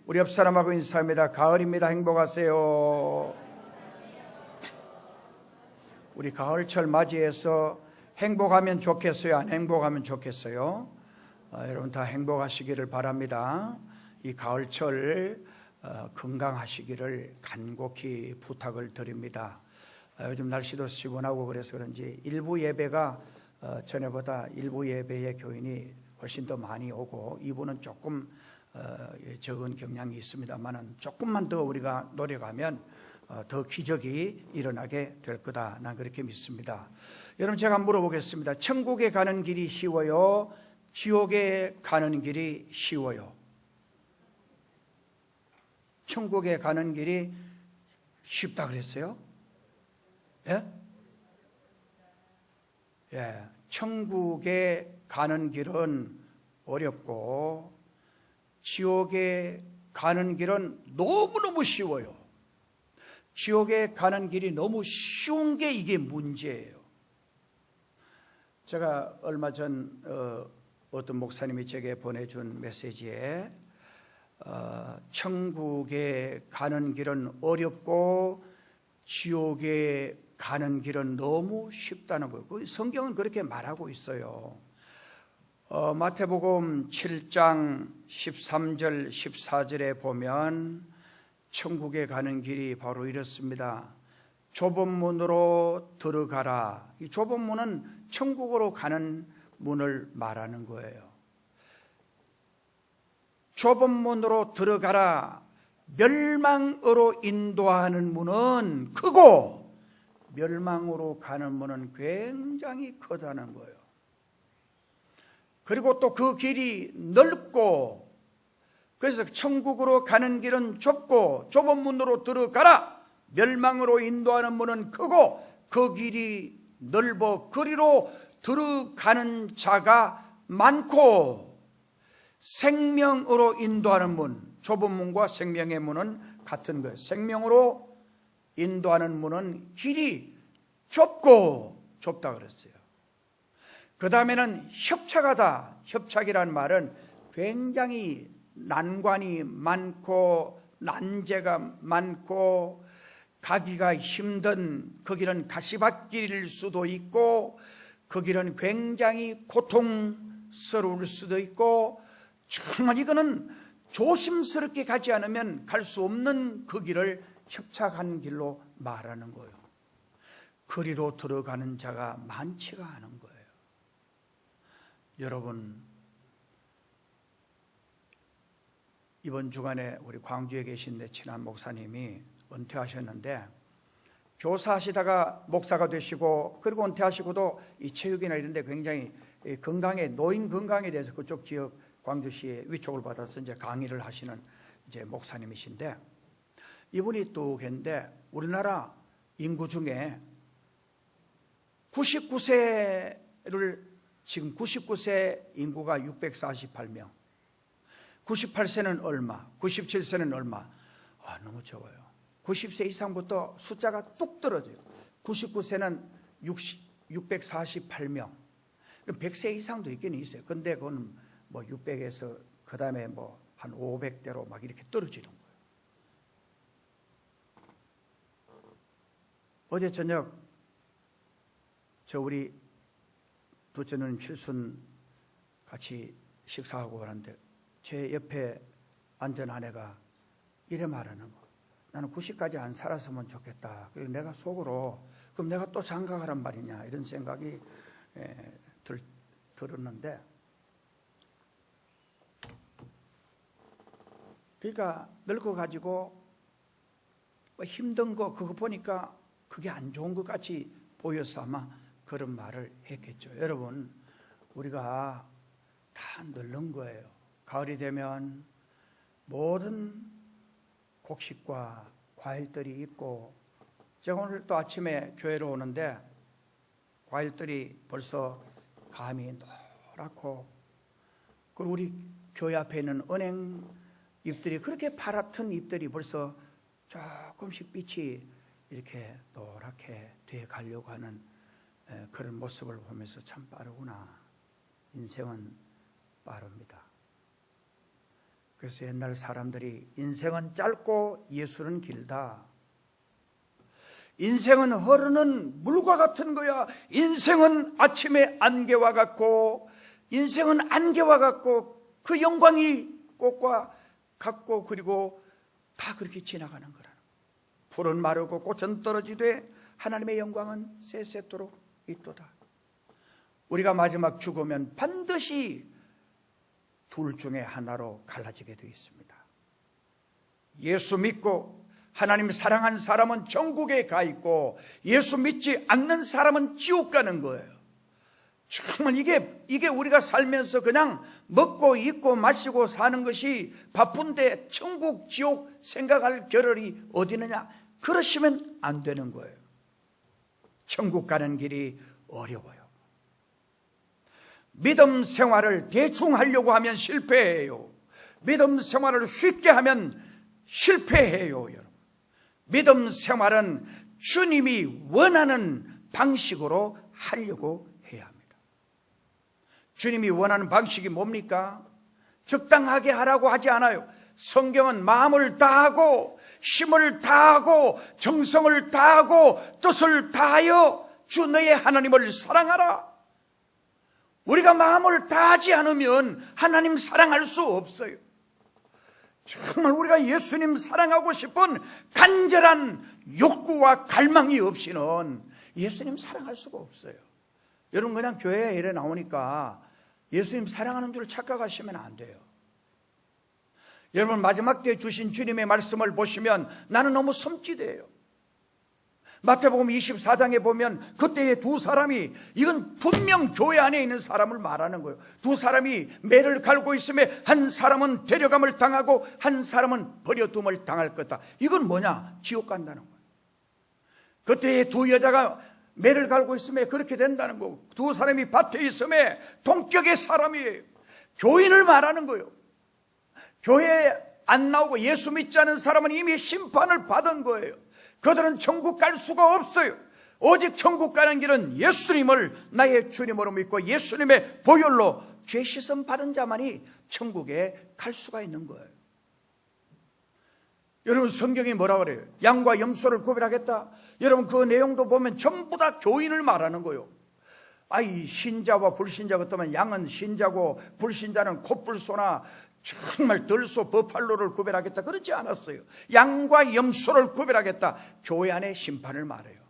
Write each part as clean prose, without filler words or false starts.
우리 옆 사람하고 인사합니다. 가을입니다. 행복하세요. 우리 가을철 맞이해서 행복하면 좋겠어요? 안 행복하면 좋겠어요? 여러분 다 행복하시기를 바랍니다. 이 가을철 건강하시기를 간곡히 부탁을 드립니다. 요즘 날씨도 시원하고 그래서 그런지 일부 예배가 전에보다 일부 예배의 교인이 훨씬 더 많이 오고 2부는 조금 적은 경향이 있습니다만 조금만 더 우리가 노력하면 더 기적이 일어나게 될 거다. 난 그렇게 믿습니다. 여러분 제가 물어보겠습니다. 천국에 가는 길이 쉬워요? 지옥에 가는 길이 쉬워요? 천국에 가는 길이 쉽다 그랬어요? 예? 예. 천국에 가는 길은 어렵고 지옥에 가는 길은 너무너무 쉬워요. 지옥에 가는 길이 너무 쉬운 게 이게 문제예요. 제가 얼마 전 어떤 목사님이 제게 보내준 메시지에 천국에 가는 길은 어렵고 지옥에 가는 길은 너무 쉽다는 거예요. 성경은 그렇게 말하고 있어요. 마태복음 7장 13절 14절에 보면 천국에 가는 길이 바로 이렇습니다. 좁은 문으로 들어가라. 이 좁은 문은 천국으로 가는 문을 말하는 거예요. 좁은 문으로 들어가라. 멸망으로 인도하는 문은 크고 멸망으로 가는 문은 굉장히 크다는 거예요. 그리고 또 그 길이 넓고 그래서 천국으로 가는 길은 좁고 좁은 문으로 들어가라. 멸망으로 인도하는 문은 크고 그 길이 넓어 그리로 들어가는 자가 많고 생명으로 인도하는 문, 좁은 문과 생명의 문은 같은 거예요. 생명으로 인도하는 문은 길이 좁다 그랬어요. 그 다음에는 협착하다. 협착이란 말은 굉장히 난관이 많고 난제가 많고 가기가 힘든 그 길은 가시밭길일 수도 있고 그 길은 굉장히 고통스러울 수도 있고 정말 이거는 조심스럽게 가지 않으면 갈 수 없는 그 길을 협착한 길로 말하는 거예요. 그리로 들어가는 자가 많지가 않은 거예요. 여러분 이번 주간에 우리 광주에 계신 내 친한 목사님이 은퇴하셨는데 교사하시다가 목사가 되시고 그리고 은퇴하시고도 이 체육이나 이런 데 굉장히 건강에 노인 건강에 대해서 그쪽 지역 광주시에 위촉을 받아서 이제 강의를 하시는 이제 목사님이신데 이분이 또 계신데 우리나라 인구 중에 99세를 지금 99세 인구가 648명 98세는 얼마 97세는 얼마 너무 적어요. 90세 이상부터 숫자가 뚝 떨어져요. 99세는 648명 100세 이상도 있긴 있어요. 근데 그건 뭐 600에서 그 다음에 뭐 한 500대로 막 이렇게 떨어지는 거예요. 어제 저녁 저 우리 둘째 누님 칠순 같이 식사하고 가는데 제 옆에 앉은 아내가 이래 말하는 거. 나는 90까지 안 살았으면 좋겠다. 그리고 내가 속으로 그럼 내가 또 장가가란 말이냐 이런 생각이 들었는데 그러니까 늙어가지고 뭐 힘든 거 그거 보니까 그게 안 좋은 것 같이 보여서 아마 그런 말을 했겠죠. 여러분 우리가 다 늙는 거예요. 가을이 되면 모든 곡식과 과일들이 있고 제가 오늘 또 아침에 교회로 오는데 과일들이 벌써 감이 노랗고 그리고 우리 교회 앞에 있는 은행 잎들이 그렇게 파랗던 잎들이 벌써 조금씩 빛이 이렇게 노랗게 돼 가려고 하는 그런 모습을 보면서 참 빠르구나. 인생은 빠릅니다. 그래서 옛날 사람들이 인생은 짧고 예술은 길다, 인생은 흐르는 물과 같은 거야, 인생은 아침의 안개와 같고, 인생은 안개와 같고, 그 영광이 꽃과 같고, 그리고 다 그렇게 지나가는 거라는 거야. 풀은 마르고 꽃은 떨어지되 하나님의 영광은 세세토록 있도다. 우리가 마지막 죽으면 반드시 둘 중에 하나로 갈라지게 되어 있습니다. 예수 믿고 하나님 사랑한 사람은 천국에 가 있고, 예수 믿지 않는 사람은 지옥 가는 거예요. 정말 이게 우리가 살면서 그냥 먹고 입고 마시고 사는 것이 바쁜데 천국 지옥 생각할 겨를이 어디 있느냐, 그러시면 안 되는 거예요. 천국 가는 길이 어려워요. 믿음 생활을 대충 하려고 하면 실패해요. 믿음 생활을 쉽게 하면 실패해요. 여러분, 믿음 생활은 주님이 원하는 방식으로 하려고 해야 합니다. 주님이 원하는 방식이 뭡니까? 적당하게 하라고 하지 않아요. 성경은 마음을 다하고 힘을 다하고 정성을 다하고 뜻을 다하여 주 너의 하나님을 사랑하라. 우리가 마음을 다하지 않으면 하나님 사랑할 수 없어요. 정말 우리가 예수님 사랑하고 싶은 간절한 욕구와 갈망이 없이는 예수님 사랑할 수가 없어요. 여러분, 그냥 교회에 이래 나오니까 예수님 사랑하는 줄 착각하시면 안 돼요. 여러분, 마지막 때에 주신 주님의 말씀을 보시면 나는 너무 섬찟해요. 마태복음 24장에 보면 그때의 두 사람이, 이건 분명 교회 안에 있는 사람을 말하는 거예요. 두 사람이 매를 갈고 있음에 한 사람은 데려감을 당하고 한 사람은 버려둠을 당할 거다. 이건 뭐냐? 지옥 간다는 거예요. 그때의 두 여자가 매를 갈고 있음에 그렇게 된다는 거고, 두 사람이 밭에 있음에 동격의 사람이에요. 교인을 말하는 거예요. 교회에 안 나오고 예수 믿지 않은 사람은 이미 심판을 받은 거예요. 그들은 천국 갈 수가 없어요. 오직 천국 가는 길은 예수님을 나의 주님으로 믿고 예수님의 보혈로 죄 씻음 받은 자만이 천국에 갈 수가 있는 거예요. 여러분, 성경이 뭐라 그래요? 양과 염소를 구별하겠다. 여러분, 그 내용도 보면 전부 다 교인을 말하는 거예요. 아이, 신자와 불신자가 어떠면 양은 신자고 불신자는 콧불소나 정말 들소, 버팔로를 구별하겠다 그러지 않았어요. 양과 염소를 구별하겠다. 교회 안의 심판을 말해요.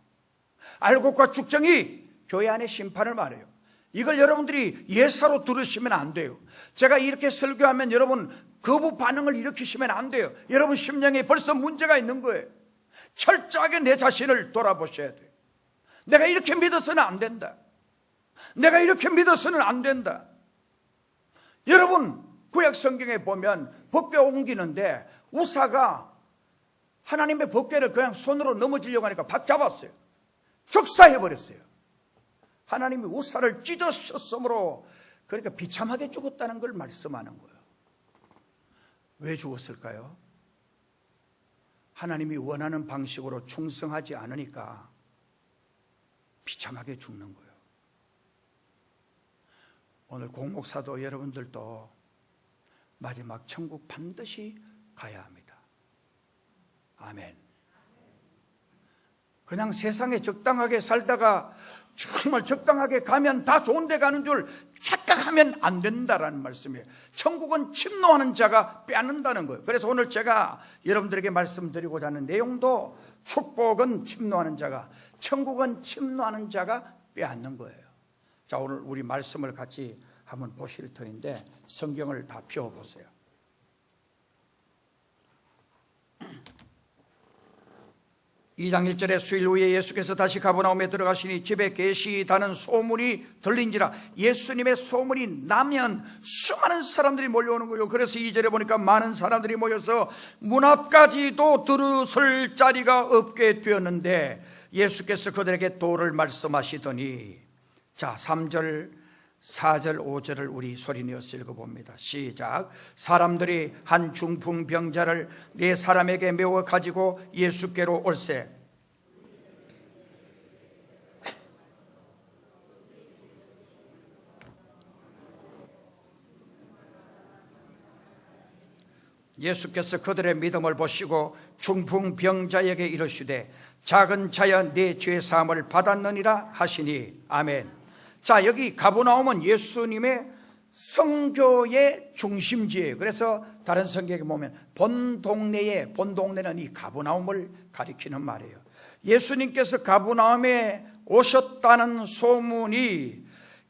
알곡과 죽정이 교회 안의 심판을 말해요. 이걸 여러분들이 예사로 들으시면 안 돼요. 제가 이렇게 설교하면 여러분 거부 반응을 일으키시면 안 돼요. 여러분 심령에 벌써 문제가 있는 거예요. 철저하게 내 자신을 돌아보셔야 돼요. 내가 이렇게 믿어서는 안 된다. 내가 이렇게 믿어서는 안 된다. 여러분, 구약 성경에 보면 법궤 옮기는데 우사가 하나님의 법궤를 그냥 손으로 넘어지려고 하니까 박 잡았어요. 적사해버렸어요. 하나님이 우사를 찢으셨으므로 그러니까 비참하게 죽었다는 걸 말씀하는 거예요. 왜 죽었을까요? 하나님이 원하는 방식으로 충성하지 않으니까 비참하게 죽는 거예요. 오늘 공목사도 여러분들도 마지막 천국 반드시 가야 합니다. 아멘. 그냥 세상에 적당하게 살다가 정말 적당하게 가면 다 좋은 데 가는 줄 착각하면 안 된다라는 말씀이에요. 천국은 침노하는 자가 빼앗는다는 거예요. 그래서 오늘 제가 여러분들에게 말씀드리고자 하는 내용도 축복은 침노하는 자가, 천국은 침노하는 자가 빼앗는 거예요. 자, 오늘 우리 말씀을 같이 한번 보실 터인데 성경을 다 펴보세요. 이 2장 1절에 수일 후에 예수께서 다시 가버나움에 들어가시니 집에 계시다는 소문이 들린지라. 예수님의 소문이 나면 수많은 사람들이 몰려오는 거예요. 그래서 2절에 보니까 많은 사람들이 모여서 문 앞까지도 들으설 자리가 없게 되었는데 예수께서 그들에게 도를 말씀하시더니, 자, 3절 4절 5절을 우리 소리내어서 읽어봅니다. 시작. 사람들이 한 중풍병자를 네 사람에게 메워 가지고 예수께로 올세. 예수께서 그들의 믿음을 보시고 중풍병자에게 이르시되 작은 자여 네 죄 사함을 받았느니라 하시니. 아멘. 자, 여기 가버나움은 예수님의 성교의 중심지예요. 그래서 다른 성경에 보면 본 동네는 이 가버나움을 가리키는 말이에요. 예수님께서 가버나움에 오셨다는 소문이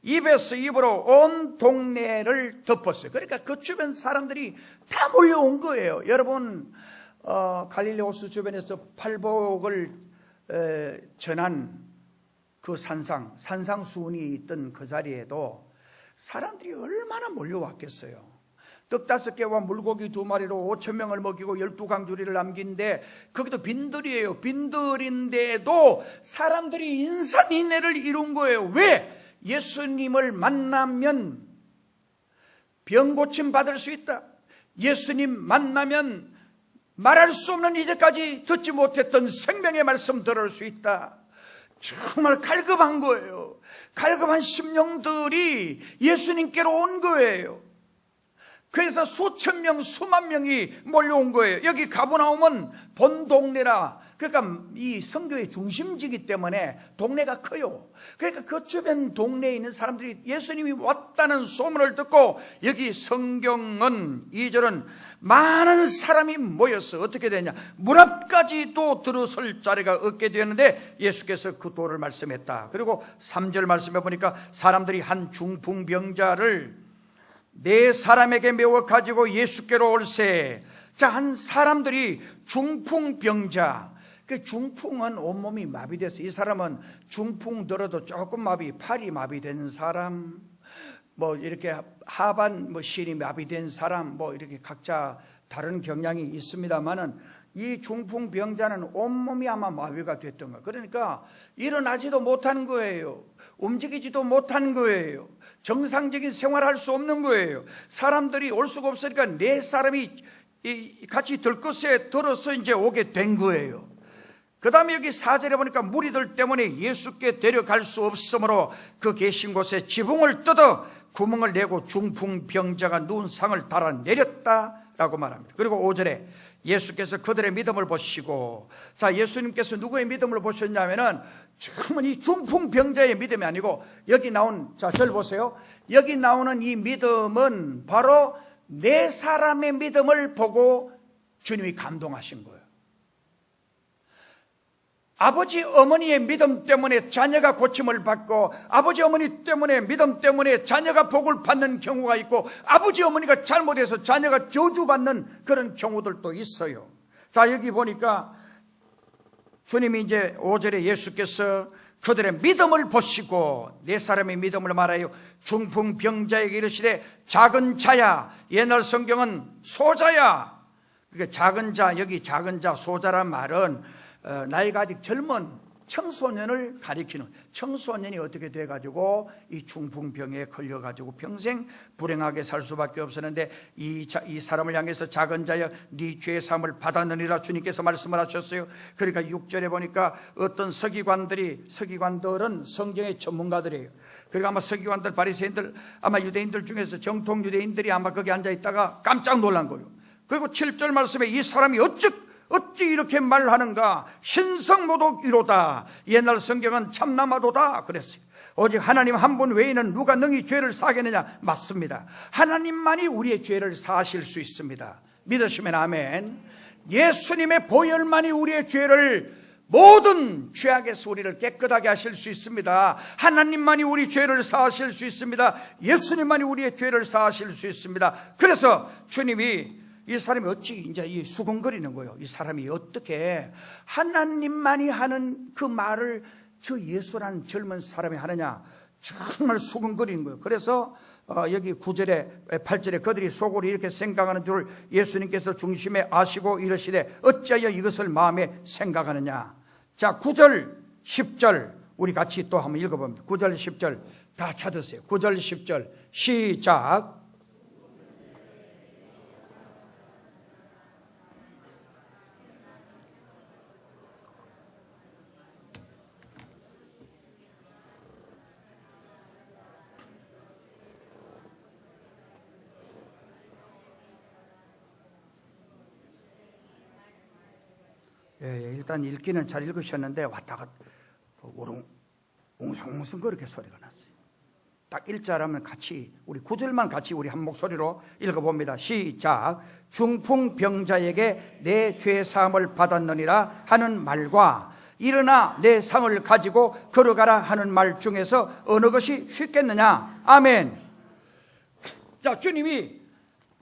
입에서 입으로 온 동네를 덮었어요. 그러니까 그 주변 사람들이 다 몰려온 거예요. 여러분, 갈릴리 호수 주변에서 팔복을 전한 그 산상수훈이 있던 그 자리에도 사람들이 얼마나 몰려왔겠어요. 떡 5개와 물고기 2마리로 5,000명을 먹이고 12강주리를 남긴데 거기도 빈들이에요. 빈들인데도 사람들이 인산인해를 이룬 거예요. 왜? 예수님을 만나면 병 고침 받을 수 있다. 예수님 만나면 말할 수 없는 이제까지 듣지 못했던 생명의 말씀 들을 수 있다. 정말 갈급한 거예요. 갈급한 심령들이 예수님께로 온 거예요. 그래서 수천 명, 수만 명이 몰려온 거예요. 여기 가버나움은 본 동네라. 그러니까 이 선교의 중심지이기 때문에 동네가 커요. 그러니까 그 주변 동네에 있는 사람들이 예수님이 왔다는 소문을 듣고, 여기 성경은 2절은 많은 사람이 모여서 어떻게 되냐, 문 앞까지도 들어설 자리가 없게 되었는데 예수께서 그 도를 말씀했다. 그리고 3절 말씀해 보니까 사람들이 한 중풍병자를 4사람에게 메워 가지고 예수께로 올세. 자, 한 사람들이 중풍병자, 그 중풍은 온몸이 마비돼서, 이 사람은 중풍 들어도 조금 팔이 마비된 사람, 뭐 이렇게 하반 실이 마비된 사람, 뭐 이렇게 각자 다른 경향이 있습니다만은 이 중풍병자는 온몸이 아마 마비가 됐던 거예요. 그러니까 일어나지도 못한 거예요. 움직이지도 못한 거예요. 정상적인 생활할 수 없는 거예요. 사람들이 올 수가 없으니까 4사람이 같이 들것에 들어서 이제 오게 된 거예요. 그 다음에 여기 4절에 보니까 무리들 때문에 예수께 데려갈 수 없으므로 그 계신 곳에 지붕을 뜯어 구멍을 내고 중풍병자가 누운 상을 달아내렸다라고 말합니다. 그리고 5절에 예수께서 그들의 믿음을 보시고, 자, 예수님께서 누구의 믿음을 보셨냐면은 정말 이 중풍병자의 믿음이 아니고, 여기 나온, 자, 절 보세요. 여기 나오는 이 믿음은 바로 4사람의 믿음을 보고 주님이 감동하신 거예요. 아버지 어머니의 믿음 때문에 자녀가 고침을 받고, 아버지 어머니 때문에 믿음 때문에 자녀가 복을 받는 경우가 있고, 아버지 어머니가 잘못해서 자녀가 저주받는 그런 경우들도 있어요. 자, 여기 보니까 주님이 이제 5절에 예수께서 그들의 믿음을 보시고, 4사람의 믿음을 말하여 중풍병자에게 이르시되 작은 자야. 옛날 성경은 소자야. 그러니까 작은 자, 여기 작은 자, 소자란 말은 나이가 아직 젊은 청소년을 가리키는, 청소년이 어떻게 돼가지고 이 중풍병에 걸려가지고 평생 불행하게 살 수밖에 없었는데, 이 사람을 향해서 작은 자여 네 죄 사함을 받았느니라 주님께서 말씀을 하셨어요. 그러니까 6절에 보니까 어떤 서기관들은 성경의 전문가들이에요. 그리고 아마 서기관들, 바리새인들, 아마 유대인들 중에서 정통 유대인들이 아마 거기 앉아있다가 깜짝 놀란 거예요. 그리고 7절 말씀에 이 사람이 어찌 이렇게 말하는가, 신성모독이로다. 옛날 성경은 참나마도다 그랬어요. 오직 하나님 한 분 외에는 누가 능히 죄를 사하겠느냐. 맞습니다. 하나님만이 우리의 죄를 사하실 수 있습니다. 믿으시면 아멘. 예수님의 보혈만이 우리의 죄를, 모든 죄악에서 우리를 깨끗하게 하실 수 있습니다. 하나님만이 우리 죄를 사하실 수 있습니다. 예수님만이 우리의 죄를 사하실 수 있습니다. 그래서 주님이, 이 사람이 어찌 이제 이 수근거리는 거예요. 이 사람이 어떻게 하나님만이 하는 그 말을 저 예수라는 젊은 사람이 하느냐. 정말 수근거리는 거예요. 그래서 여기 9절에 8절에 그들이 속으로 이렇게 생각하는 줄 예수님께서 중심에 아시고 이르시되 어찌하여 이것을 마음에 생각하느냐. 자, 9절 10절 우리 같이 또 한번 읽어봅니다. 9절 10절 다 찾으세요. 9절 10절 시작. 일단 읽기는 잘 읽으셨는데 왔다가 웅성웅성 그렇게 소리가 났어요. 딱 1자라면 같이 우리 9절만 같이 우리 한 목소리로 읽어봅니다. 시작. 중풍병자에게 내 죄사함을 받았느니라 하는 말과 일어나 내 상을 가지고 걸어가라 하는 말 중에서 어느 것이 쉽겠느냐. 아멘. 자, 주님이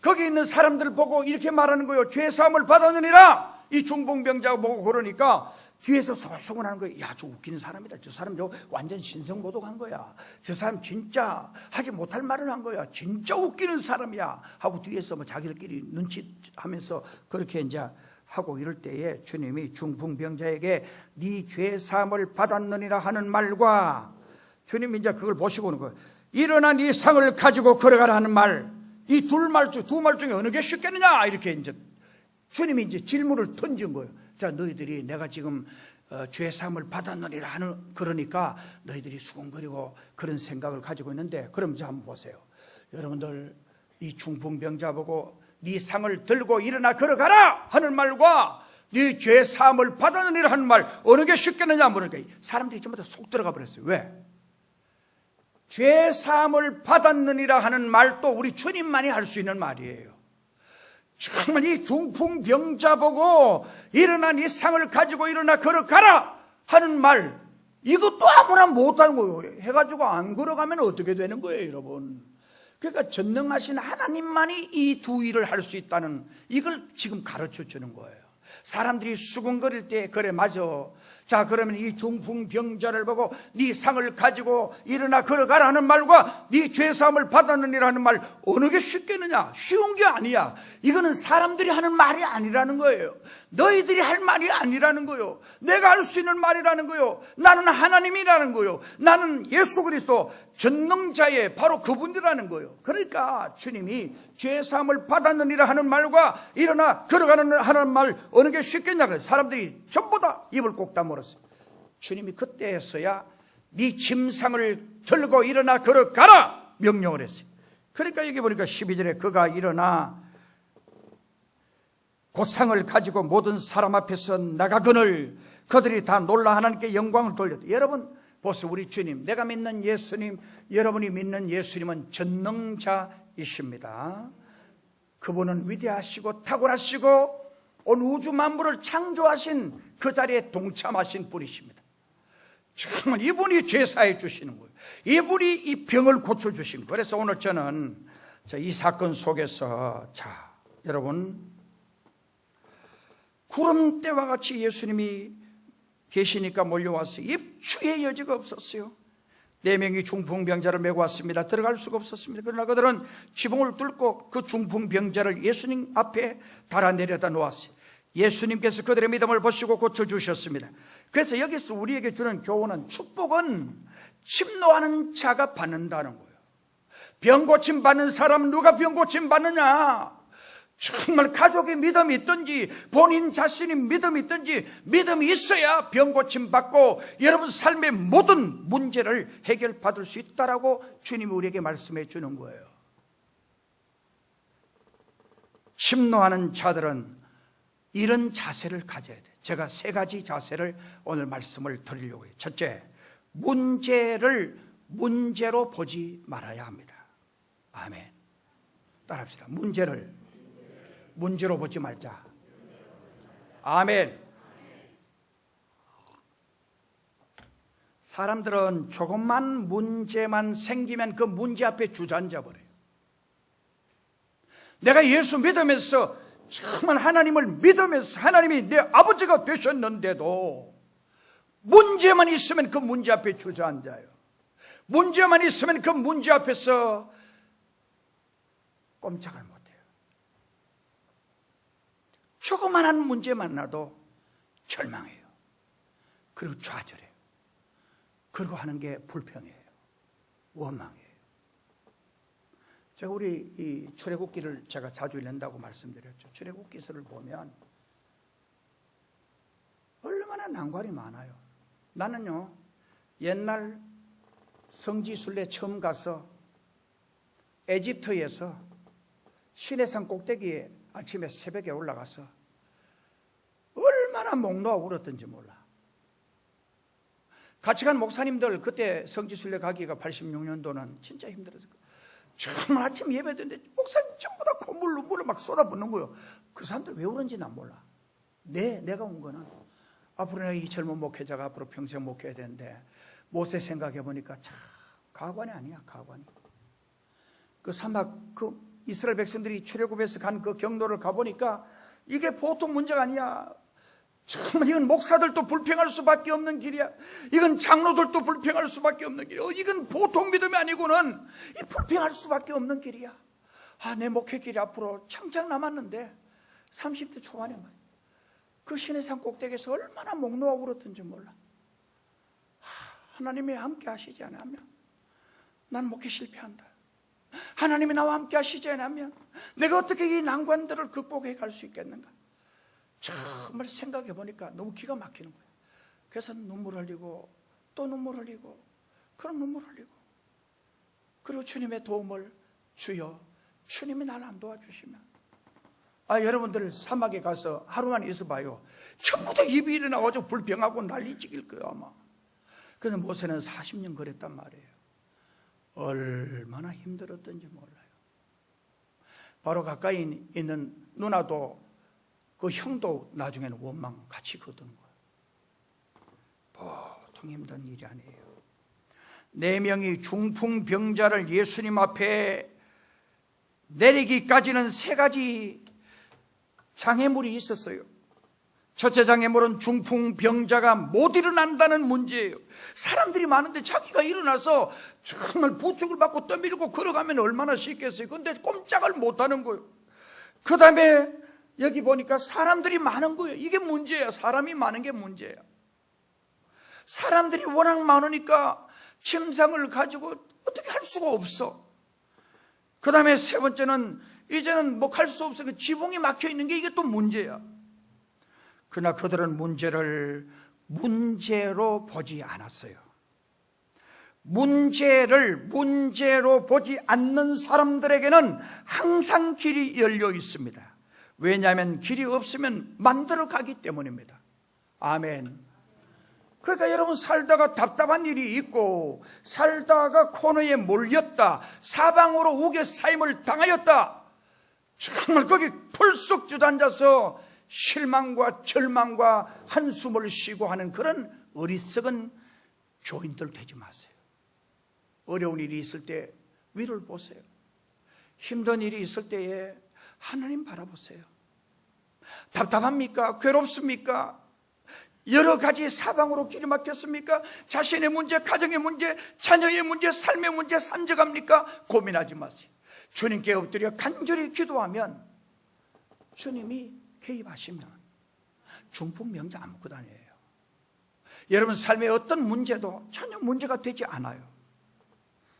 거기 있는 사람들 보고 이렇게 말하는 거예요. 죄사함을 받았느니라. 이 중풍병자가 보고 그러니까 뒤에서 소곤하는 거예요. 야, 저 웃기는 사람이다. 저 사람 저 완전 신성모독한 거야. 저 사람 진짜 하지 못할 말을 한 거야. 진짜 웃기는 사람이야. 하고 뒤에서 뭐 자기들끼리 눈치하면서 그렇게 이제 하고 이럴 때에 주님이 중풍병자에게 네 죄사함을 받았느니라 하는 말과 주님이 이제 그걸 보시고 오는 거예요. 일어나 네 상을 가지고 걸어가라 하는 말. 이 두 말 중에 어느 게 쉽겠느냐? 이렇게 이제 주님이 이제 질문을 던진 거예요. 자, 너희들이 내가 지금 죄사함을 받았느니라 하는 그러니까 너희들이 수군거리고 그런 생각을 가지고 있는데 그럼 이제 한번 보세요. 여러분들 이 중풍병자 보고 네 상을 들고 일어나 걸어가라 하는 말과 네 죄사함을 받았느니라 하는 말 어느 게 쉽겠느냐 물으니까 사람들이 전부 다 속 들어가 버렸어요. 왜? 죄사함을 받았느니라 하는 말도 우리 주님만이 할 수 있는 말이에요. 정말 이 중풍병자 보고 일어나 네 상을 가지고 일어나 걸어가라 하는 말 이것도 아무나 못하는 거예요. 해가지고 안 걸어가면 어떻게 되는 거예요, 여러분? 그러니까 전능하신 하나님만이 이 두 일을 할 수 있다는 이걸 지금 가르쳐 주는 거예요. 사람들이 수군거릴 때 그래 맞아. 자, 그러면 이 중풍병자를 보고 네 상을 가지고 일어나 걸어가라는 말과 네 죄사함을 받았느니라는 말 어느 게 쉽겠느냐? 쉬운 게 아니야. 이거는 사람들이 하는 말이 아니라는 거예요. 너희들이 할 말이 아니라는 거예요. 내가 할 수 있는 말이라는 거예요. 나는 하나님이라는 거예요. 나는 예수 그리스도 전능자의 바로 그분이라는 거예요. 그러니까 주님이 죄사함을 받았느니라 하는 말과 일어나 걸어가는 하는 말 어느 게 쉽겠냐 그래서 사람들이 전부 다 입을 꼭 다물었어요. 주님이 그때에서야 네 짐상을 들고 일어나 걸어가라 명령을 했어요. 그러니까 여기 보니까 12절에 그가 일어나 그 상을 가지고 모든 사람 앞에서 나가거늘 그들이 다 놀라 하나님께 영광을 돌렸다. 여러분 보세요. 우리 주님, 내가 믿는 예수님, 여러분이 믿는 예수님은 전능자이십니다. 그분은 위대하시고 탁월하시고 온 우주 만물을 창조하신 그 자리에 동참하신 분이십니다. 정말 이분이 죄사해 주시는 거예요. 이분이 이 병을 고쳐주신 거예요. 그래서 오늘 저는 이 사건 속에서 여러분 구름대와 같이 예수님이 계시니까 몰려왔어요. 입추의 여지가 없었어요. 4명이 중풍병자를 메고 왔습니다. 들어갈 수가 없었습니다. 그러나 그들은 지붕을 뚫고 그 중풍병자를 예수님 앞에 달아내려다 놓았어요. 예수님께서 그들의 믿음을 보시고 고쳐주셨습니다. 그래서 여기서 우리에게 주는 교훈은 축복은 침노하는 자가 받는다는 거예요. 병 고침 받는 사람 누가 병 고침 받느냐? 정말 가족의 믿음이 있든지 본인 자신이 믿음이 있든지 믿음이 있어야 병 고침 받고 여러분 삶의 모든 문제를 해결받을 수 있다라고 주님이 우리에게 말씀해 주는 거예요. 침노하는 자들은 이런 자세를 가져야 돼요. 제가 3가지 자세를 오늘 말씀을 드리려고 해요. 첫째, 문제를 문제로 보지 말아야 합니다. 아멘. 따라합시다. 문제를 문제로 보지 말자. 아멘. 사람들은 조금만 문제만 생기면 그 문제 앞에 주저앉아 버려요. 내가 예수 믿으면서 정말 하나님을 믿으면서 하나님이 내 아버지가 되셨는데도 문제만 있으면 그 문제 앞에 주저앉아요. 문제만 있으면 그 문제 앞에서 꼼짝을 못해요. 조그만한 문제만 나도 절망해요. 그리고 좌절해요. 그리고 하는 게 불평이에요. 원망이에요. 제가 우리 이 출애굽기를 제가 자주 읽는다고 말씀드렸죠. 출애굽기서를 보면 얼마나 난관이 많아요. 나는요 옛날 성지순례 처음 가서 에집트에서 시내산 꼭대기에 아침에 새벽에 올라가서 얼마나 목 놓아 울었던지 몰라. 같이 간 목사님들, 그때 성지순례 가기가 86년도는 진짜 힘들었을 거예요. 정말 아침 예배 드는데 목사님 전부 다 콧물 눈물을 막 쏟아붓는 거예요. 그 사람들 왜 울은지 난 몰라. 내가 온 거는 앞으로 내가 이 젊은 목회자가 앞으로 평생 목회해야 되는데 모세 생각해 보니까 참 가관이 아니야. 가관이. 그 사막, 그 이스라엘 백성들이 출애굽해서 간 그 경로를 가보니까 이게 보통 문제가 아니야. 정말 이건 목사들도 불평할 수밖에 없는 길이야. 이건 장로들도 불평할 수밖에 없는 길이야. 이건 보통 믿음이 아니고는 이 불평할 수밖에 없는 길이야. 내 목회길이 앞으로 창창 남았는데 30대 초반에 말이야. 그 시내산 꼭대기에서 얼마나 목 놓아 울었던지 몰라. 하나님이 함께 하시지 않으면 난 목회 실패한다. 하나님이 나와 함께 하시지 않으면 내가 어떻게 이 난관들을 극복해 갈 수 있겠는가. 정말 생각해 보니까 너무 기가 막히는 거야. 그래서 눈물 흘리고 또 눈물 흘리고 그런 눈물 흘리고, 그리고 주님의 도움을, 주여 주님이 나를 안 도와주시면, 여러분들 사막에 가서 하루만 있어봐요. 전부 다 입이 일어나가지고 불평하고 난리 찍일 거예요 아마. 그래서 모세는 40년 그랬단 말이에요. 얼마나 힘들었던지 몰라요. 바로 가까이 있는 누나도 그 형도 나중에는 원망 같이 거두는 거예요. 보통 힘든 일이 아니에요. 4명이 중풍병자를 예수님 앞에 내리기까지는 3가지 장애물이 있었어요. 첫째 장애물은 중풍병자가 못 일어난다는 문제예요. 사람들이 많은데 자기가 일어나서 정말 부축을 받고 떠밀고 걸어가면 얼마나 쉽겠어요. 그런데 꼼짝을 못하는 거예요. 그 다음에 여기 보니까 사람들이 많은 거예요. 이게 문제예요. 사람이 많은 게 문제예요. 사람들이 워낙 많으니까 침상을 가지고 어떻게 할 수가 없어. 그 다음에 3번째는 이제는 뭐 갈 수 없어. 지붕이 막혀 있는 게 이게 또 문제야. 그러나 그들은 문제를 문제로 보지 않았어요. 문제로 보지 않는 사람들에게는 항상 길이 열려 있습니다. 왜냐하면 길이 없으면 만들어 가기 때문입니다. 아멘. 그러니까 여러분, 살다가 답답한 일이 있고, 살다가 코너에 몰렸다, 사방으로 우겨싸임을 당하였다, 정말 거기 풀쑥 주저앉아서 실망과 절망과 한숨을 쉬고 하는 그런 어리석은 교인들 되지 마세요. 어려운 일이 있을 때 위를 보세요. 힘든 일이 있을 때에 하나님 바라보세요. 답답합니까? 괴롭습니까? 여러 가지 사방으로 길이 막혔습니까? 자신의 문제, 가정의 문제, 자녀의 문제, 삶의 문제 산적합니까? 고민하지 마세요. 주님께 엎드려 간절히 기도하면 주님이 개입하시면 중풍병자 아무것도 아니에요. 여러분 삶의 어떤 문제도 전혀 문제가 되지 않아요.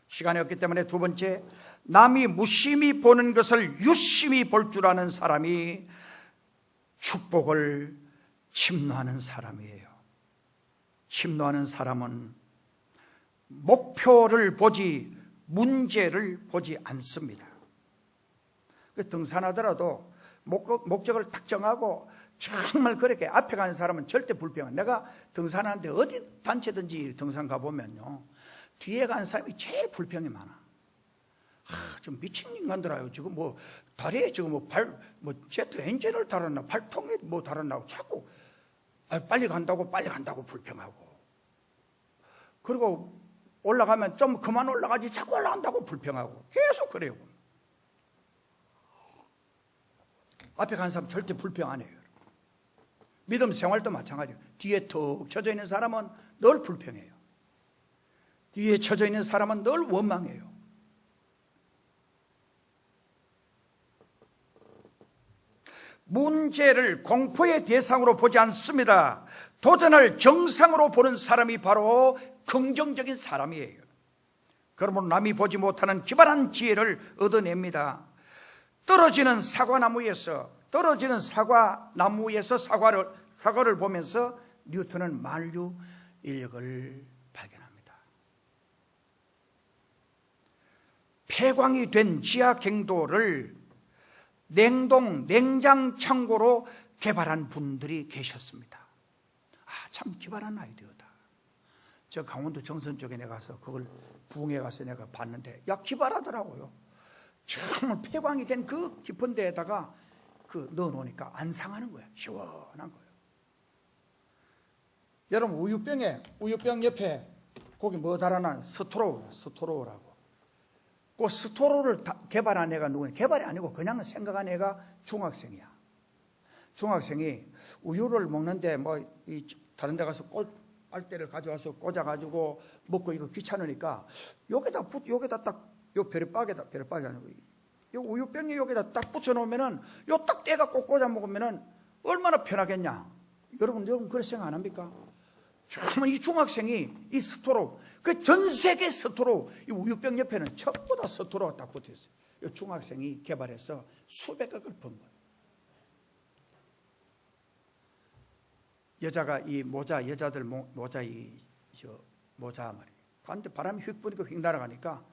시간이 없기 때문에 2번째, 남이 무심히 보는 것을 유심히 볼 줄 아는 사람이 축복을 침노하는 사람이에요. 침노하는 사람은 목표를 보지 문제를 보지 않습니다. 등산하더라도 목적을 딱 정하고 정말 그렇게 앞에 가는 사람은 절대 불평. 내가 등산하는데 어디 단체든지 등산 가보면요, 뒤에 가는 사람이 제일 불평이 많아. 좀 미친 인간들아요. 지금 뭐 다리에 지금 제트 엔진을 달았나, 발통에 뭐 달았나 자꾸 빨리 간다고 불평하고, 그리고 올라가면 좀 그만 올라가지 자꾸 올라간다고 불평하고 계속 그래요. 앞에 가는 사람 절대 불평 안 해요. 믿음 생활도 마찬가지예요. 뒤에 턱 쳐져 있는 사람은 늘 불평해요. 뒤에 쳐져 있는 사람은 늘 원망해요. 문제를 공포의 대상으로 보지 않습니다. 도전을 정상으로 보는 사람이 바로 긍정적인 사람이에요. 그러므로 남이 보지 못하는 기발한 지혜를 얻어냅니다. 떨어지는 사과나무에서 사과를 보면서 뉴턴은 만류 인력을 발견합니다. 폐광이 된 지하 갱도를 냉장 창고로 개발한 분들이 계셨습니다. 참 기발한 아이디어다. 저 강원도 정선 쪽에 내가 가서 그걸 부흥에 가서 내가 봤는데 기발하더라고요. 정말 폐광이 된 그 깊은 데에다가 넣어놓으니까 안 상하는 거야. 시원한 거예요. 여러분, 우유병 옆에 거기 뭐 달아난 스토로우라고. 그 스토로를 개발한 애가 누구냐? 개발이 아니고 그냥 생각한 애가 중학생이야. 중학생이 우유를 먹는데 다른 데 가서 빨대를 가져와서 꽂아가지고 먹고 이거 귀찮으니까 여기다 딱 요 벼룩박이 아니고 요 우유병이 여기다 딱 붙여놓으면은 요 딱 때가 꼭 꽂아 먹으면은 얼마나 편하겠냐. 여러분 그런 생각 안 합니까? 정말 이 중학생이 이 스토로, 전 세계 스토로, 이 우유병 옆에는 전부 다 스토로가 딱 붙어 있어요. 이 중학생이 개발해서 수백억을 번 거예요. 여자가 이 모자, 여자들 모자 모자 말이에요. 반대 바람이 휙 부니까 휙 날아가니까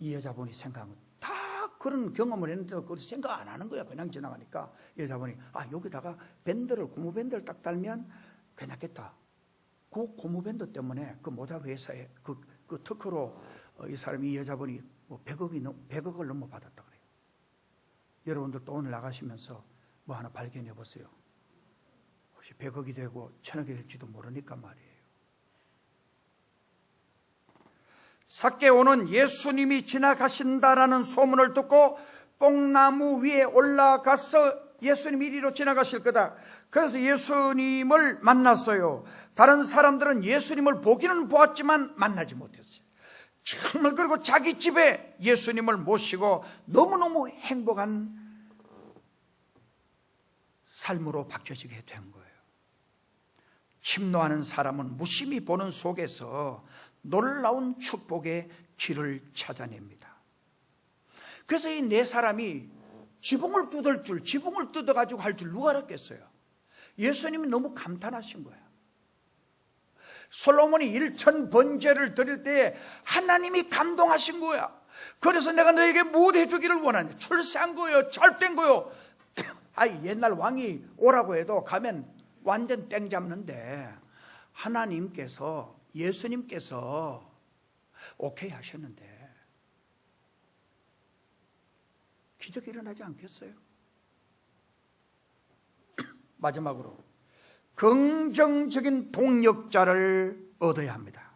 이 여자분이 생각하면 다 그런 경험을 했는데도 그걸 생각 안 하는 거야. 그냥 지나가니까 여자분이 여기다가 고무 밴드를 딱 달면 괜찮겠다. 그 고무 밴드 때문에 그 모자 회사에 그 특허로 이 여자분이 100억을 넘어 받았다 그래요. 여러분들도 오늘 나가시면서 뭐 하나 발견해 보세요. 혹시 100억이 되고 1000억이 될지도 모르니까 말이에요. 삭개오는 예수님이 지나가신다라는 소문을 듣고 뽕나무 위에 올라가서 예수님 이리로 지나가실 거다. 그래서 예수님을 만났어요. 다른 사람들은 예수님을 보기는 보았지만 만나지 못했어요. 정말 그리고 자기 집에 예수님을 모시고 너무너무 행복한 삶으로 바뀌어지게 된 거예요. 침노하는 사람은 무심히 보는 속에서 놀라운 축복의 길을 찾아냅니다. 그래서 이 네 사람이 지붕을 뜯어가지고 할 줄 누가 알았겠어요? 예수님이 너무 감탄하신 거예요. 솔로몬이 1000번제를 드릴 때 하나님이 감동하신 거야. 그래서 내가 너에게 뭐 해주기를 원하냐? 출세한 거요, 잘된 거요. 옛날 왕이 오라고 해도 가면 완전 땡 잡는데 하나님께서, 예수님께서 오케이 하셨는데 기적이 일어나지 않겠어요? 마지막으로 긍정적인 동력자를 얻어야 합니다.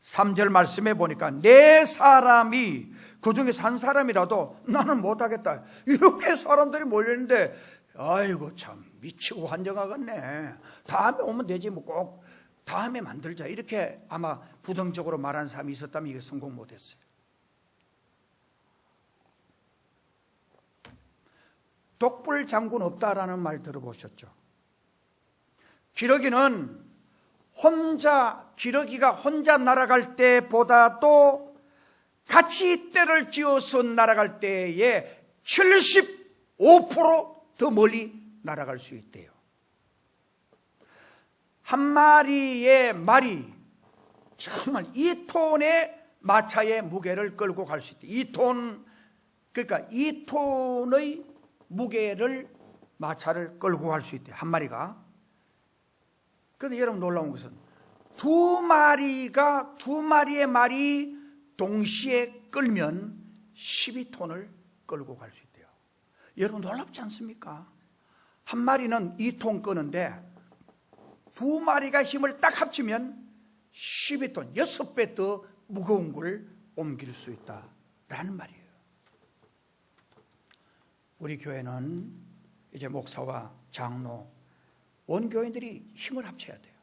3절 말씀에 보니까 네 사람이, 그 중에서 한 사람이라도 나는 못하겠다, 이렇게 사람들이 몰려있는데 아이고 참 미치고 환장하겠네, 다음에 오면 되지, 뭐 꼭 다음에 만들자, 이렇게 아마 부정적으로 말하는 사람이 있었다면 이게 성공 못했어요. 독불 장군 없다라는 말 들어보셨죠? 기러기가 혼자 날아갈 때보다도 같이 떼를 지어서 날아갈 때에 75% 더 멀리 날아갈 수 있대요. 한 마리의 말이 정말 2톤의 마차의 무게를 끌고 갈 수 있대요. 2톤의 무게를 마차를 끌고 갈 수 있대요, 한 마리가. 그런데 여러분 놀라운 것은 두 마리의 말이 동시에 끌면 12톤을 끌고 갈 수 있대요. 여러분 놀랍지 않습니까? 한 마리는 2톤 끄는데 두 마리가 힘을 딱 합치면 12톤, 6배 더 무거운 걸 옮길 수 있다라는 말이에요. 우리 교회는 이제 목사와 장로, 원교인들이 힘을 합쳐야 돼요.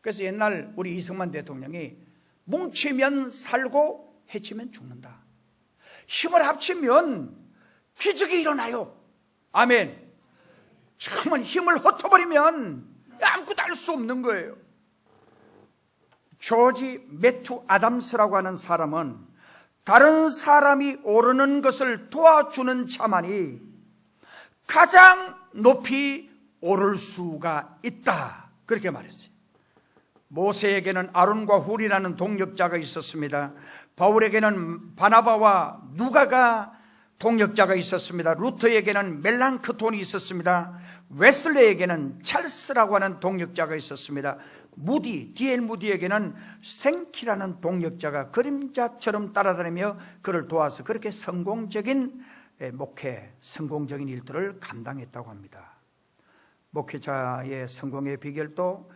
그래서 옛날 우리 이승만 대통령이 뭉치면 살고 해치면 죽는다. 힘을 합치면 기적이 일어나요. 아멘. 정말 힘을 흩어버리면 아무것도 할 수 없는 거예요. 조지 매튜 아담스라고 하는 사람은 다른 사람이 오르는 것을 도와주는 자만이 가장 높이 오를 수가 있다, 그렇게 말했어요. 모세에게는 아론과 훌이라는 동력자가 있었습니다. 바울에게는 바나바와 누가가 동역자가 있었습니다. 루터에게는 멜랑크톤이 있었습니다. 웨슬레에게는 찰스라고 하는 동역자가 있었습니다. D.L. 무디에게는 생키라는 동역자가 그림자처럼 따라다니며 그를 도와서 그렇게 성공적인 목회, 성공적인 일들을 감당했다고 합니다. 목회자의 성공의 비결도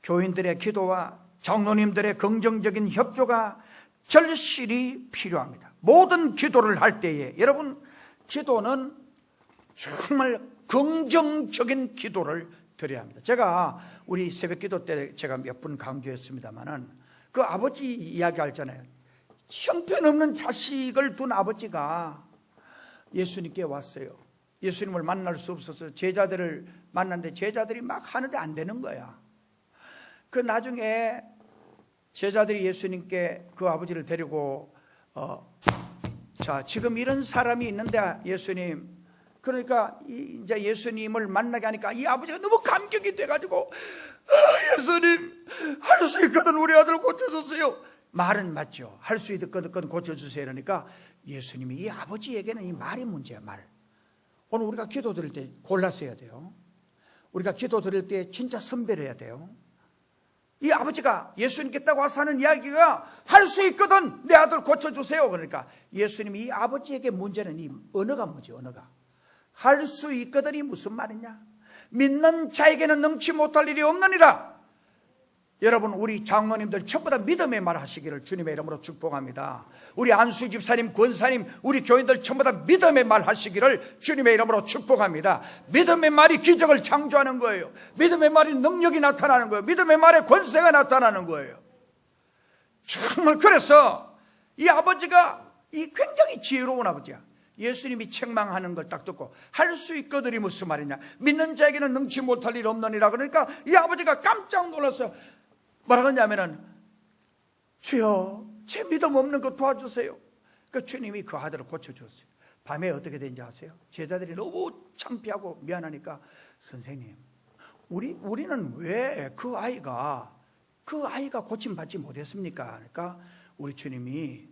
교인들의 기도와 장로님들의 긍정적인 협조가 절실히 필요합니다. 모든 기도를 할 때에 여러분, 기도는 정말 긍정적인 기도를 드려야 합니다. 제가 우리 새벽 기도 때 제가 몇 분 강조했습니다만은 그 아버지 이야기 알잖아요. 형편없는 자식을 둔 아버지가 예수님께 왔어요. 예수님을 만날 수 없어서 제자들을 만났는데 제자들이 막 하는데 안 되는 거야. 그 나중에 제자들이 예수님께 그 아버지를 데리고 자, 지금 이런 사람이 있는데 예수님, 그러니까 이제 예수님을 만나게 하니까 이 아버지가 너무 감격이 돼가지고 예수님, 할 수 있거든 우리 아들 고쳐주세요. 말은 맞죠. 할 수 있거든 고쳐주세요. 그러니까 예수님이 이 아버지에게는 이 말이 문제야, 말. 오늘 우리가 기도 드릴 때 골라서 해야 돼요. 우리가 기도 드릴 때 진짜 선별해야 돼요. 이 아버지가 예수님께 딱 와서 하는 이야기가 할 수 있거든 내 아들 고쳐주세요. 그러니까 예수님이 이 아버지에게 문제는 이 언어가 뭐지, 언어가. 할 수 있거든이 무슨 말이냐? 믿는 자에게는 능치 못할 일이 없느니라. 여러분, 우리 장로님들 전부 다 믿음의 말 하시기를 주님의 이름으로 축복합니다. 우리 안수 집사님, 권사님, 우리 교인들 전부 다 믿음의 말 하시기를 주님의 이름으로 축복합니다. 믿음의 말이 기적을 창조하는 거예요. 믿음의 말이 능력이 나타나는 거예요. 믿음의 말에 권세가 나타나는 거예요. 정말 그래서 이 아버지가 이 굉장히 지혜로운 아버지야. 예수님이 책망하는 걸 딱 듣고 할 수 있거든이 무슨 말이냐? 믿는 자에게는 능치 못할 일 없느니라. 그러니까 이 아버지가 깜짝 놀라서 뭐라고 하냐면은 주여, 제 믿음 없는 거 도와주세요. 그 주님이 그 아들을 고쳐주었어요. 밤에 어떻게 된지 아세요? 제자들이 너무 창피하고 미안하니까 선생님, 우리는 왜 그 아이가 고침받지 못했습니까? 그러니까 우리 주님이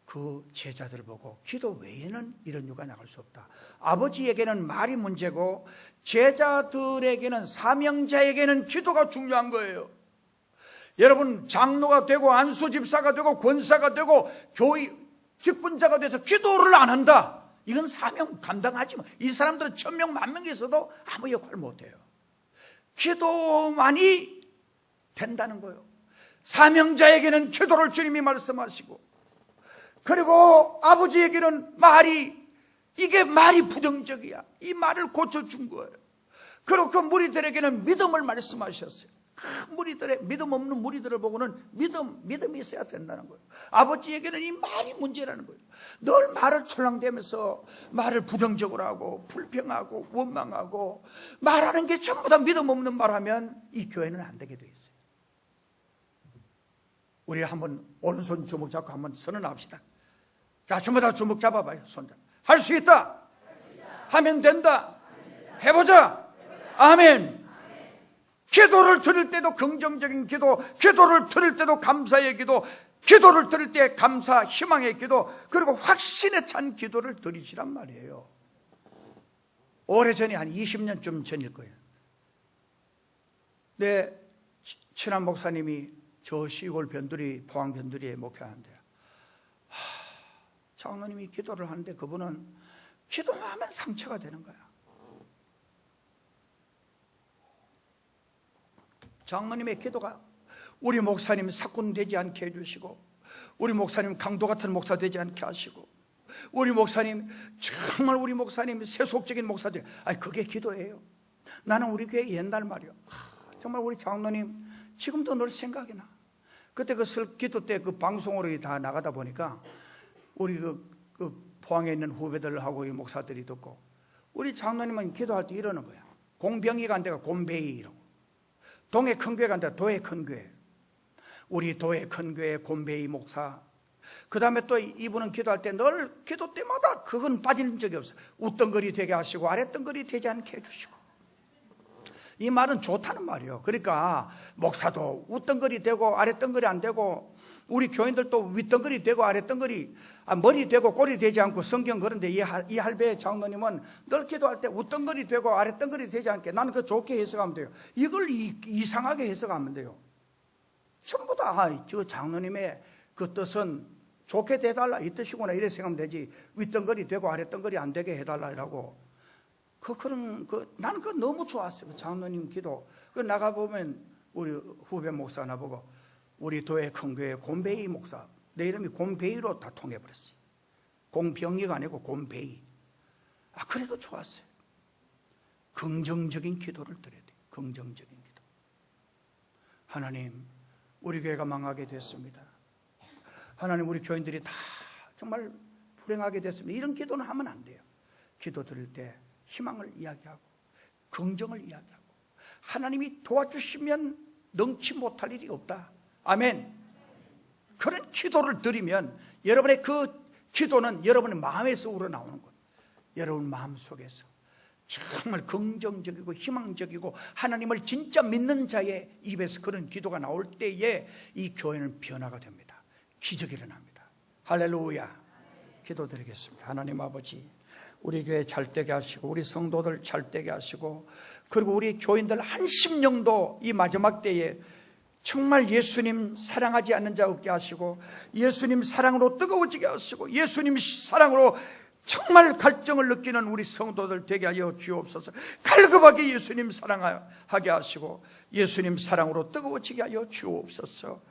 그 제자들을 보고 기도 외에는 이런 유가 나갈 수 없다. 아버지에게는 말이 문제고 제자들에게는, 사명자에게는 기도가 중요한 거예요. 여러분, 장로가 되고 안수집사가 되고 권사가 되고 교회 직분자가 돼서 기도를 안 한다, 이건 사명 감당하지 마. 이 사람들은 1000명, 10,000명이 있어도 아무 역할 못해요. 기도만이 된다는 거예요. 사명자에게는 기도를 주님이 말씀하시고, 그리고 아버지에게는 이게 말이 부정적이야. 이 말을 고쳐준 거예요. 그리고 그 무리들에게는 믿음을 말씀하셨어요. 그 무리들의, 믿음 없는 무리들을 보고는 믿음이 있어야 된다는 거예요. 아버지에게는 이 말이 문제라는 거예요. 늘 말을 촐랑대면서 말을 부정적으로 하고 불평하고 원망하고 말하는 게 전부 다 믿음 없는 말하면 이 교회는 안 되게 돼 있어요. 우리 한번 오른손 주먹 잡고 한번 선언합시다. 자, 전부 다 주먹 잡아봐요. 손잡. 할 수 있다. 하면 된다. 해보자. 아멘. 기도를 드릴 때도 긍정적인 기도, 기도를 드릴 때도 감사의 기도, 기도를 드릴 때 감사, 희망의 기도, 그리고 확신에 찬 기도를 드리시란 말이에요. 오래전에 한 20년쯤 전일 거예요. 내 친한 목사님이 저 시골 변두리, 포항 변두리에 목회하는데, 장로님이 기도를 하는데 그분은 기도하면 상처가 되는 거야. 장로님의 기도가 우리 목사님 사꾼 되지 않게 해주시고, 우리 목사님 강도 같은 목사 되지 않게 하시고, 우리 목사님 정말 우리 목사님 세속적인 목사들, 그게 기도예요. 나는 우리 교회 옛날 말이요, 정말 우리 장로님 지금도 늘 생각이 나. 그때 기도 때 그 방송으로 다 나가다 보니까 우리 그 포항에 있는 후배들하고 이 목사들이 듣고, 우리 장로님은 기도할 때 이러는 거야. 공병이가 안 되고 곰배이 이러고, 동해 큰 교회가 안 되고 도해 큰 교회. 우리 도해 큰 교회 곰배이 목사. 그 다음에 또 이분은 기도할 때 늘 기도 때마다 그건 빠지는 적이 없어요. 웃덩거리 되게 하시고 아랫덩거리 되지 않게 해주시고. 이 말은 좋다는 말이에요. 그러니까 목사도 윗덩거리 되고 아랫덩거리 안 되고, 우리 교인들도 윗덩거리 되고 아랫덩거리, 머리 되고 꼬리 되지 않고, 성경 그런데 이 할배 장로님은 늘 기도할 때 윗덩거리 되고 아랫덩거리 되지 않게, 나는 그 좋게 해석하면 돼요. 이걸 이상하게 해석하면 돼요. 전부 다 저 장로님의 그 뜻은 좋게 돼달라 이 뜻이구나, 이래 생각하면 되지, 윗덩거리 되고 아랫덩거리 안 되게 해달라고. 나는 그거 너무 좋았어요. 그 장로님 기도. 나가보면 우리 후배 목사 나보고, 우리 교회 큰 교회 곰베이 목사, 내 이름이 곰베이로 다 통해버렸어요. 공병이가 아니고 곰베이. 그래도 좋았어요. 긍정적인 기도를 드려야 돼요. 긍정적인 기도. 하나님, 우리 교회가 망하게 됐습니다. 하나님, 우리 교인들이 다 정말 불행하게 됐습니다. 이런 기도는 하면 안 돼요. 기도 드릴 때 희망을 이야기하고 긍정을 이야기하고, 하나님이 도와주시면 능치 못할 일이 없다. 아멘. 그런 기도를 드리면 여러분의 그 기도는 여러분의 마음에서 우러나오는 것. 여러분 마음속에서 정말 긍정적이고 희망적이고 하나님을 진짜 믿는 자의 입에서 그런 기도가 나올 때에 이 교회는 변화가 됩니다. 기적이 일어납니다. 할렐루야. 기도드리겠습니다. 하나님 아버지, 우리 교회 잘되게 하시고 우리 성도들 잘되게 하시고, 그리고 우리 교인들 한 심령도 이 마지막 때에 정말 예수님 사랑하지 않는 자 없게 하시고, 예수님 사랑으로 뜨거워지게 하시고, 예수님 사랑으로 정말 갈증을 느끼는 우리 성도들 되게 하여 주옵소서. 갈급하게 예수님 사랑하게 하시고 예수님 사랑으로 뜨거워지게 하여 주옵소서.